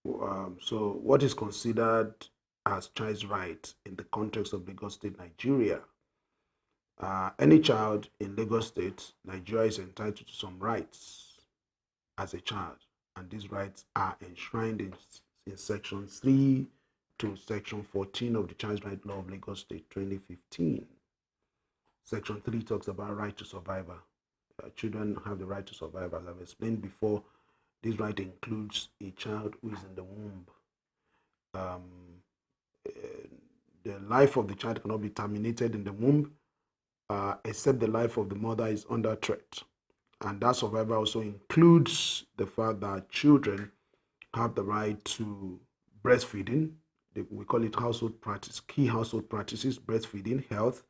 So what is considered as child's right in the context of Lagos State, Nigeria? Any child in Lagos State, Nigeria is entitled to some rights as a child, and these rights are enshrined in Section 3 to Section 14 of the Child's Right Law of Lagos State 2015. Section 3 talks about right to survival. Children have the right to survive. As I've explained before, this right includes a child who is in the womb. Um, the life of the child cannot be terminated in the womb except the life of the mother is under threat. And that survival also includes the fact that children have the right to breastfeeding. We call it household practice, key household practices, breastfeeding, health.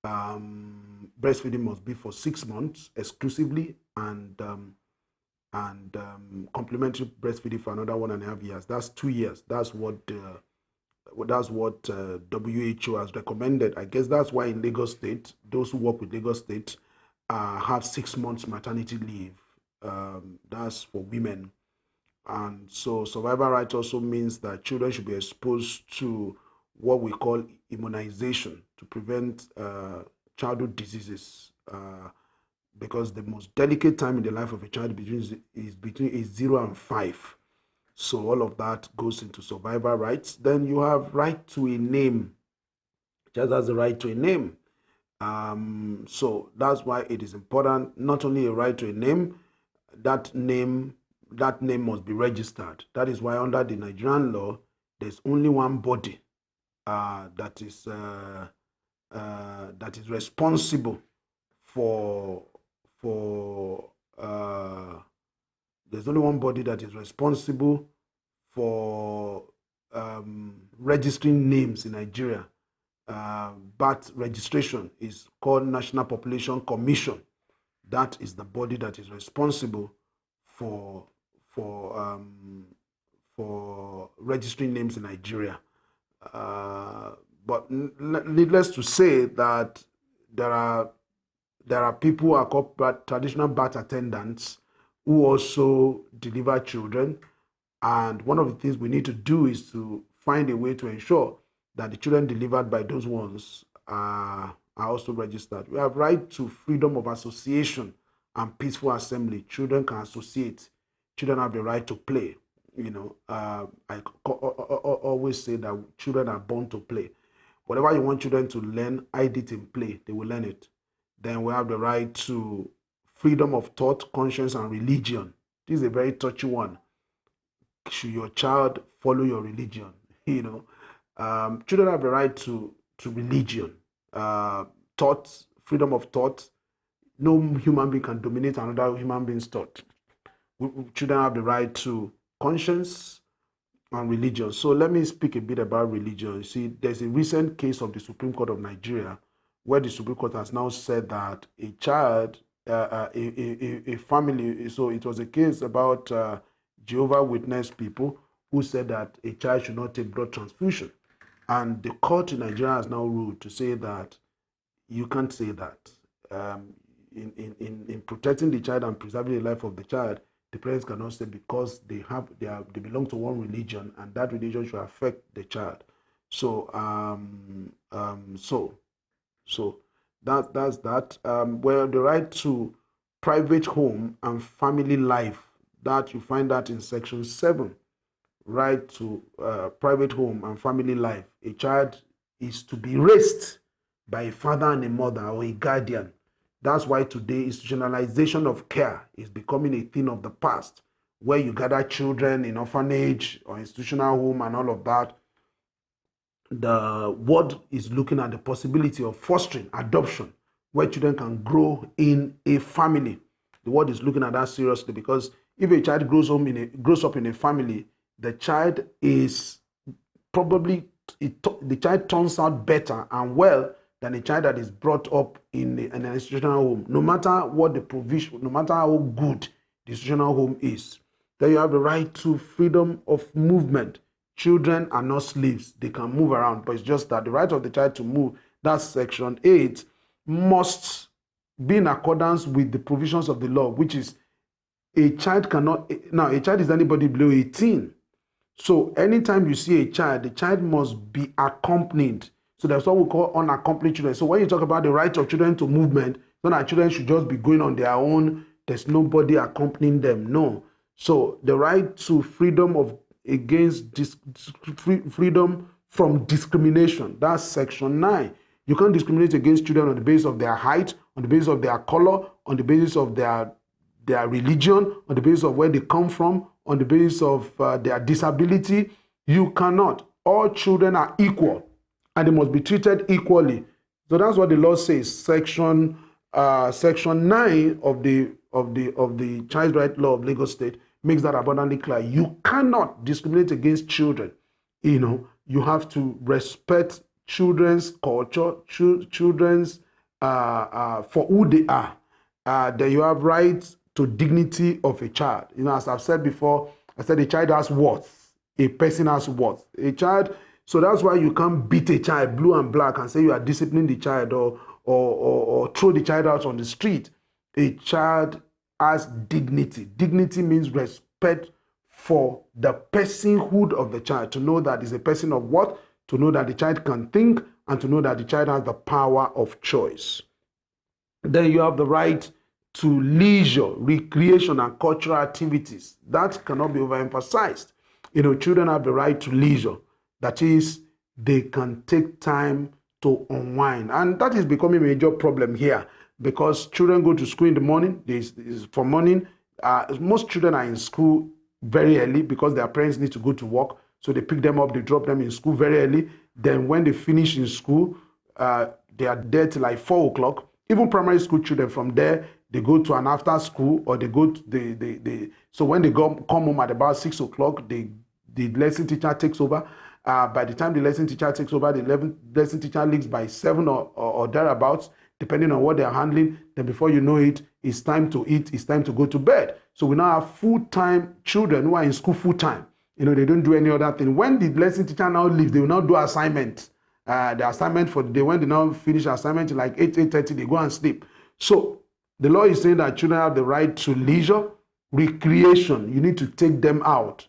Breastfeeding must be for 6 months exclusively, and complementary breastfeeding for another 1.5 years. That's 2 years. That's what WHO has recommended. I guess that's why in Lagos State, those who work with Lagos State have 6 months maternity leave. That's for women. And so survival rights also means that children should be exposed to what we call immunization to prevent childhood diseases. Because the most delicate time in the life of a child is between age 0 and 5. So all of that goes into survival rights. Then you have right to a name. Just has the right to a name. So that's why it is important, not only a right to a name, that name must be registered. That is why under the Nigerian law, there's only one body that is responsible for there's only one body that is responsible for registering names in Nigeria. Birth registration is called National Population Commission. That is the body that is responsible for registering names in Nigeria. But needless to say that there are people who are called traditional birth attendants who also deliver children. And one of the things we need to do is to find a way to ensure that the children delivered by those ones are also registered. We have right to freedom of association and peaceful assembly. Children can associate. Children have the right to play. I always say that children are born to play. Whatever you want children to learn, hide it in play. They will learn it. Then we have the right to freedom of thought, conscience, and religion. This is a very touchy one. Should your child follow your religion? Children have the right to religion, thought, freedom of thought. No human being can dominate another human being's thought. Children have the right to conscience and religion. So let me speak a bit about religion. You see, there's a recent case of the Supreme Court of Nigeria where the Supreme Court has now said that a child, a family, so it was a case about Jehovah Witness people who said that a child should not take blood transfusion. And the court in Nigeria has now ruled to say that you can't say that. In protecting the child and preserving the life of the child, the parents cannot say because they belong to one religion and that religion should affect the child. So that's that. Well, the right to private home and family life, that you find that in Section 7. Right to private home and family life. A child is to be raised by a father and a mother or a guardian. That's why today institutionalization of care is becoming a thing of the past, where you gather children in orphanage or institutional home and all of that. The world is looking at the possibility of fostering adoption, where children can grow in a family. The world is looking at that seriously, because if a child grows up in a family, the child is probably the child turns out better and well than a child that is brought up in an institutional home, no matter what the provision, no matter how good the institutional home is. Then you have the right to freedom of movement. Children are not slaves. They can move around, but it's just that the right of the child to move, that's Section 8, must be in accordance with the provisions of the law, which is a child cannot, now a child is anybody below 18. So anytime you see a child, the child must be accompanied. So there's what we call unaccompanied children. So when you talk about the right of children to movement, it's not that children should just be going on their own. There's nobody accompanying them. No. So the right to freedom of against freedom from discrimination. That's section 9. You can't discriminate against children on the basis of their height, on the basis of their color, on the basis of their religion, on the basis of where they come from, on the basis of their disability. You cannot. All children are equal and they must be treated equally. So that's what the law says. Section 9 of the Child Right Law of Lagos State makes that abundantly clear. You cannot discriminate against children. You have to respect children's culture, children's for who they are. Then you have rights to dignity of a child. As I've said before, I said a child has worth. A person has worth. A child. So that's why you can't beat a child blue and black and say you are disciplining the child or throw the child out on the street. A child has dignity. Dignity means respect for the personhood of the child, to know that is a person of worth, to know that the child can think, and to know that the child has the power of choice. Then you have the right to leisure, recreation, and cultural activities. That cannot be overemphasized. Children have the right to leisure. That is, they can take time to unwind. And that is becoming a major problem here because children go to school in the morning. For morning, most children are in school very early because their parents need to go to work. So they pick them up, they drop them in school very early. Then when they finish in school, they are there till like 4 o'clock. Even primary school children, from there, they go to an after school, or they go to so when they come home at about 6 o'clock, the lesson teacher takes over. By the time the lesson teacher takes over, the lesson teacher leaves by 7 or thereabouts, depending on what they're handling. Then before you know it, it's time to eat, it's time to go to bed. So we now have full-time children who are in school full-time. They don't do any other thing. When the lesson teacher now leaves, they will now do assignment. The assignment for the day, when they now finish assignment, like 8:30, they go and sleep. So the law is saying that children have the right to leisure, recreation. You need to take them out.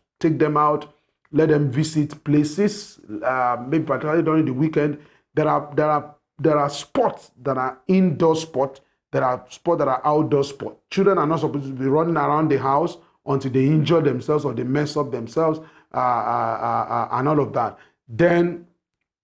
Let them visit places, maybe particularly during the weekend. There are sports that are indoor sports. There are sports that are outdoor sports. Children are not supposed to be running around the house until they injure themselves or they mess up themselves and all of that. Then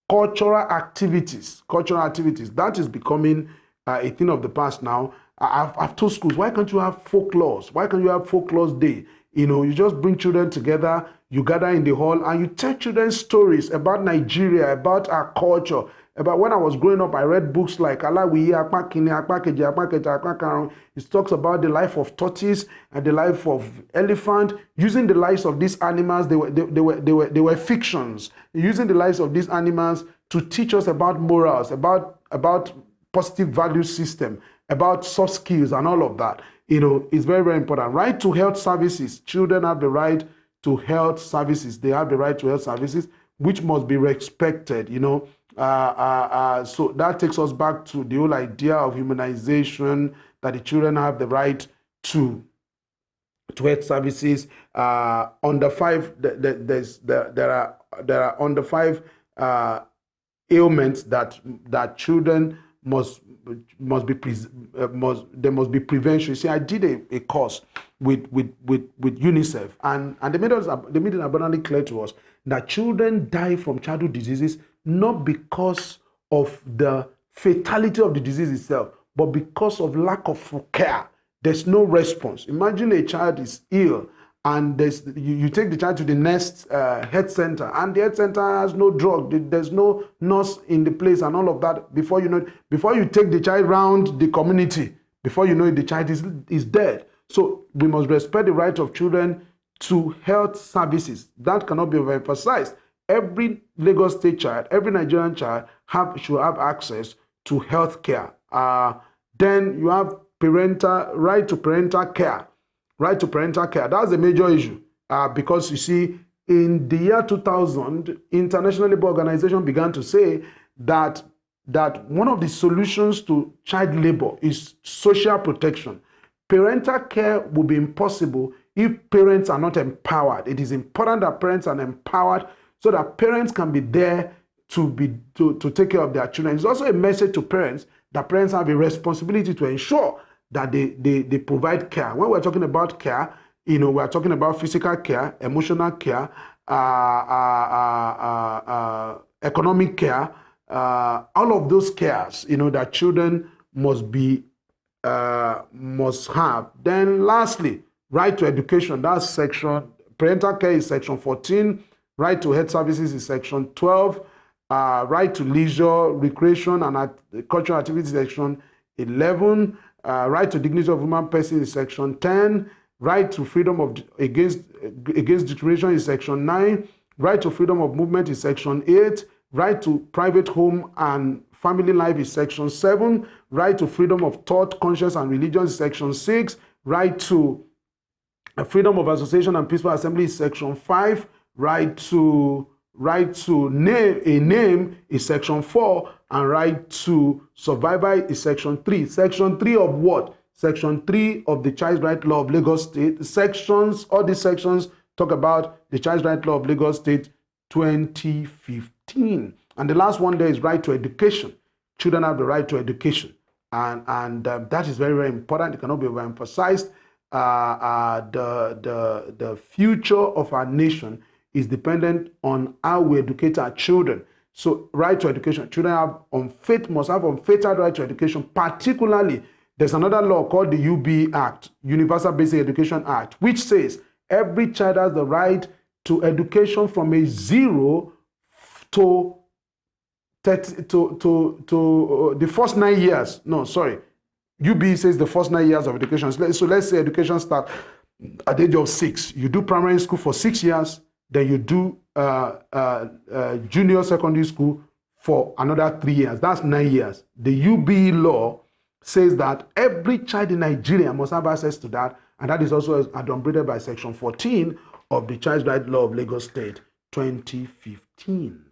cultural activities. That is becoming a thing of the past now. I've told schools, why can't you have folklores? Why can't you have folklore day? You just bring children together, you gather in the hall, and you tell children stories about Nigeria, about our culture. About when I was growing up, I read books like Alawiye, Apakini, Apakeje, Apaketa, Apakaron. It talks about the life of tortoise and the life of elephant. Using the lives of these animals, they were fictions. Using the lives of these animals to teach us about morals, about positive value system, about soft skills and all of that. It's very, very important. Right to health services. Children have the right to health services. They have the right to health services, which must be respected, So that takes us back to the whole idea of humanization, that the children have the right to health services. Under 5, there are under 5 ailments that children must be prevention. You see, I did a course with UNICEF, and they made it abundantly clear to us that children die from childhood diseases not because of the fatality of the disease itself, but because of lack of care. There's no response. Imagine a child is ill, and you take the child to the next health center, and the health center has no drug. There's no nurse in the place and all of that. Before you take the child around the community, before you know it, the child is dead. So we must respect the right of children to health services. That cannot be overemphasized. Every Lagos State child, every Nigerian child should have access to health care. Then you have right to parental care. Right to parental care. That's a major issue because you see, in the year 2000, International Labour Organization began to say that one of the solutions to child labor is social protection. Parental care will be impossible if parents are not empowered. It is important that parents are empowered so that parents can be there to take care of their children. It's also a message to parents that parents have a responsibility to ensure that they provide care. When we're talking about care, we're talking about physical care, emotional care, economic care, all of those cares, that children must have. Then lastly, right to education. That's section, parental care is section 14. Right to health services is section 12. Right to leisure, recreation, and cultural activities section 11. Right to dignity of human person is section 10. Right to freedom against discrimination is section 9. Right to freedom of movement is section 8. Right to private home and family life is section 7. Right to freedom of thought, conscience, and religion is section 6. Right to freedom of association and peaceful assembly is section 5. Right to name is section 4, and right to survival is section 3. Section 3 of what? Section 3 of the Child Right Law of Lagos State. All these sections talk about the Child Right Law of Lagos State 2015. And the last one there is right to education. Children have the right to education. And that is very, very important. It cannot be overemphasized. The future of our nation is dependent on how we educate our children. So right to education, children must have unfettered right to education. Particularly, there's another law called the UB Act, Universal Basic Education Act, which says every child has the right to education from a 0 to the first 9 years. No, sorry. UB says the first 9 years of education. So let's say education starts at the age of 6. You do primary school for 6 years. Then you do junior secondary school for another 3 years. That's 9 years. The UBE law says that every child in Nigeria must have access to that, and that is also adumbrated by section 14 of the Child Right Law of Lagos State 2015.